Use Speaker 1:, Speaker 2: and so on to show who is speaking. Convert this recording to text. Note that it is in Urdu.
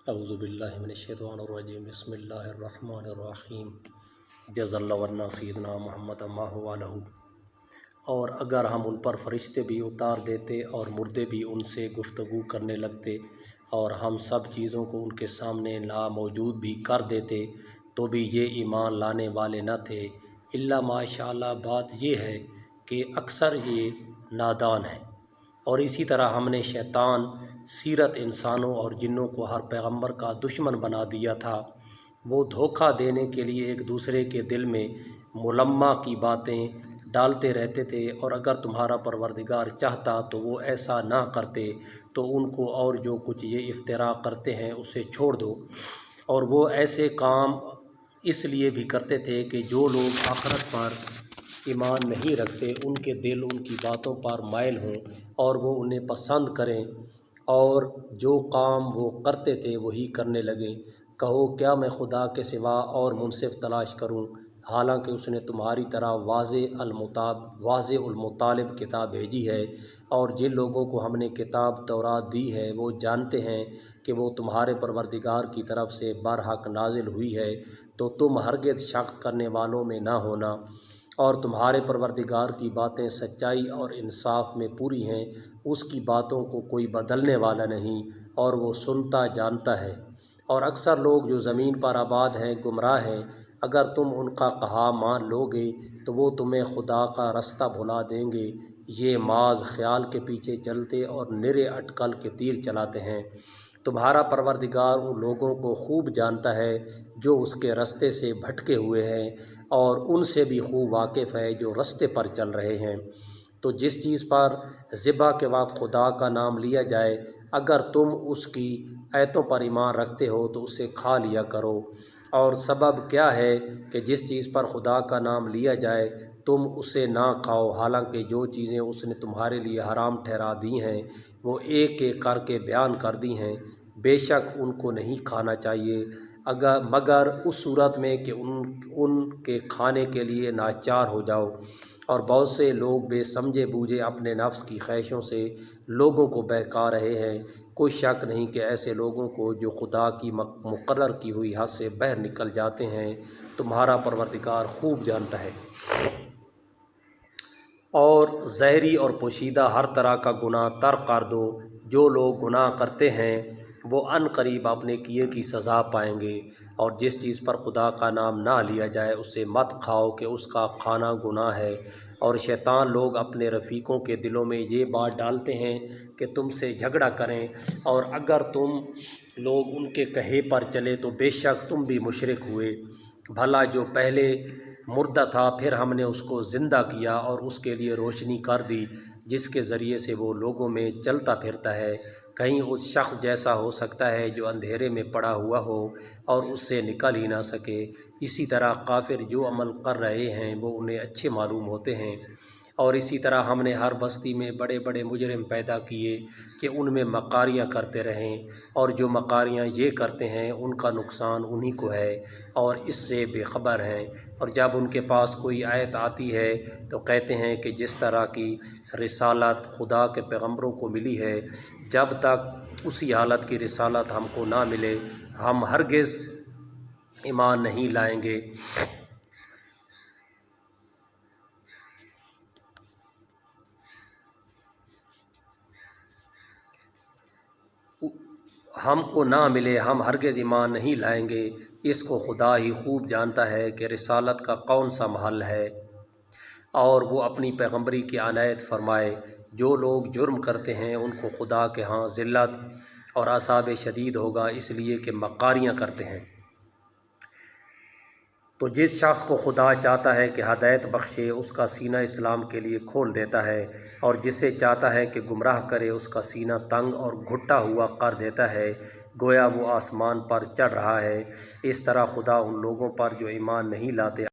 Speaker 1: اعوذ باللہ من الشیطان الرجیم بسم اللہ الرحمن الرحیم جزا اللہ ورنا سیدنا محمد ما هو لہ۔ اور اگر ہم ان پر فرشتے بھی اتار دیتے اور مردے بھی ان سے گفتگو کرنے لگتے اور ہم سب چیزوں کو ان کے سامنے موجود بھی کر دیتے تو بھی یہ ایمان لانے والے نہ تھے الا ماشاء اللہ۔ بات یہ ہے کہ اکثر یہ نادان ہیں۔ اور اسی طرح ہم نے شیطان سیرت انسانوں اور جنوں کو ہر پیغمبر کا دشمن بنا دیا تھا۔ وہ دھوکہ دینے کے لیے ایک دوسرے کے دل میں ملمہ کی باتیں ڈالتے رہتے تھے، اور اگر تمہارا پروردگار چاہتا تو وہ ایسا نہ کرتے، تو ان کو اور جو کچھ یہ افترا کرتے ہیں اسے چھوڑ دو۔ اور وہ ایسے کام اس لیے بھی کرتے تھے کہ جو لوگ آخرت پر ایمان نہیں رکھتے ان کے دل ان کی باتوں پر مائل ہوں اور وہ انہیں پسند کریں، اور جو کام وہ کرتے تھے وہی کرنے لگے۔ کہو کیا میں خدا کے سوا اور منصف تلاش کروں، حالانکہ اس نے تمہاری طرح واضح المطالب کتاب بھیجی ہے۔ اور جن لوگوں کو ہم نے کتاب تورات دی ہے وہ جانتے ہیں کہ وہ تمہارے پروردگار کی طرف سے برحق نازل ہوئی ہے، تو تم ہرگز شک کرنے والوں میں نہ ہونا۔ اور تمہارے پروردگار کی باتیں سچائی اور انصاف میں پوری ہیں، اس کی باتوں کو کوئی بدلنے والا نہیں، اور وہ سنتا جانتا ہے۔ اور اکثر لوگ جو زمین پر آباد ہیں گمراہ ہیں۔ اگر تم ان کا کہا مان لو گے تو وہ تمہیں خدا کا رستہ بھلا دیں گے۔ یہ محض خیال کے پیچھے چلتے اور نرے اٹکل کے تیر چلاتے ہیں۔ تمہارا پروردگار ان لوگوں کو خوب جانتا ہے جو اس کے رستے سے بھٹکے ہوئے ہیں، اور ان سے بھی خوب واقف ہے جو رستے پر چل رہے ہیں۔ تو جس چیز پر ذبح کے وقت خدا کا نام لیا جائے، اگر تم اس کی آیتوں پر ایمان رکھتے ہو تو اسے کھا لیا کرو۔ اور سبب کیا ہے کہ جس چیز پر خدا کا نام لیا جائے تم اسے نہ کھاؤ، حالانکہ جو چیزیں اس نے تمہارے لیے حرام ٹھہرا دی ہیں وہ ایک ایک کر کے بیان کر دی ہیں۔ بے شک ان کو نہیں کھانا چاہیے مگر اس صورت میں کہ ان کے کھانے کے لیے ناچار ہو جاؤ۔ اور بہت سے لوگ بے سمجھے بوجھے اپنے نفس کی خواہشوں سے لوگوں کو بہکا رہے ہیں۔ کوئی شک نہیں کہ ایسے لوگوں کو جو خدا کی مقرر کی ہوئی حد سے باہر نکل جاتے ہیں تمہارا پروردگار خوب جانتا ہے۔ اور ظاہری اور پوشیدہ ہر طرح کا گناہ ترک کر دو۔ جو لوگ گناہ کرتے ہیں وہ عن قریب اپنے کیے کی سزا پائیں گے۔ اور جس چیز پر خدا کا نام نہ لیا جائے اسے مت کھاؤ کہ اس کا کھانا گناہ ہے۔ اور شیطان لوگ اپنے رفیقوں کے دلوں میں یہ بات ڈالتے ہیں کہ تم سے جھگڑا کریں، اور اگر تم لوگ ان کے کہے پر چلے تو بے شک تم بھی مشرک ہوئے۔ بھلا جو پہلے مردہ تھا پھر ہم نے اس کو زندہ کیا اور اس کے لیے روشنی کر دی جس کے ذریعے سے وہ لوگوں میں چلتا پھرتا ہے، کہیں اس شخص جیسا ہو سکتا ہے جو اندھیرے میں پڑا ہوا ہو اور اس سے نکل ہی نہ سکے۔ اسی طرح کافر جو عمل کر رہے ہیں وہ انہیں اچھے معلوم ہوتے ہیں۔ اور اسی طرح ہم نے ہر بستی میں بڑے بڑے مجرم پیدا کیے کہ ان میں مکاریاں کرتے رہیں، اور جو مکاریاں یہ کرتے ہیں ان کا نقصان انہی کو ہے اور اس سے بے خبر ہیں۔ اور جب ان کے پاس کوئی آیت آتی ہے تو کہتے ہیں کہ جس طرح کی رسالت خدا کے پیغمبروں کو ملی ہے، جب تک اسی حالت کی رسالت ہم کو نہ ملے ہم ہرگز ایمان نہیں لائیں گے۔ ہم کو نہ ملے ہم ہرگز ایمان نہیں لائیں گے۔ اس کو خدا ہی خوب جانتا ہے کہ رسالت کا کون سا محل ہے، اور وہ اپنی پیغمبری کی عنایت فرمائے۔ جو لوگ جرم کرتے ہیں ان کو خدا کے ہاں ذلت اور عذاب شدید ہوگا، اس لیے کہ مکاریاں کرتے ہیں۔ تو جس شخص کو خدا چاہتا ہے کہ ہدایت بخشے اس کا سینہ اسلام کے لیے کھول دیتا ہے، اور جسے چاہتا ہے کہ گمراہ کرے اس کا سینہ تنگ اور گھٹا ہوا کر دیتا ہے، گویا وہ آسمان پر چڑھ رہا ہے۔ اس طرح خدا ان لوگوں پر جو ایمان نہیں لاتے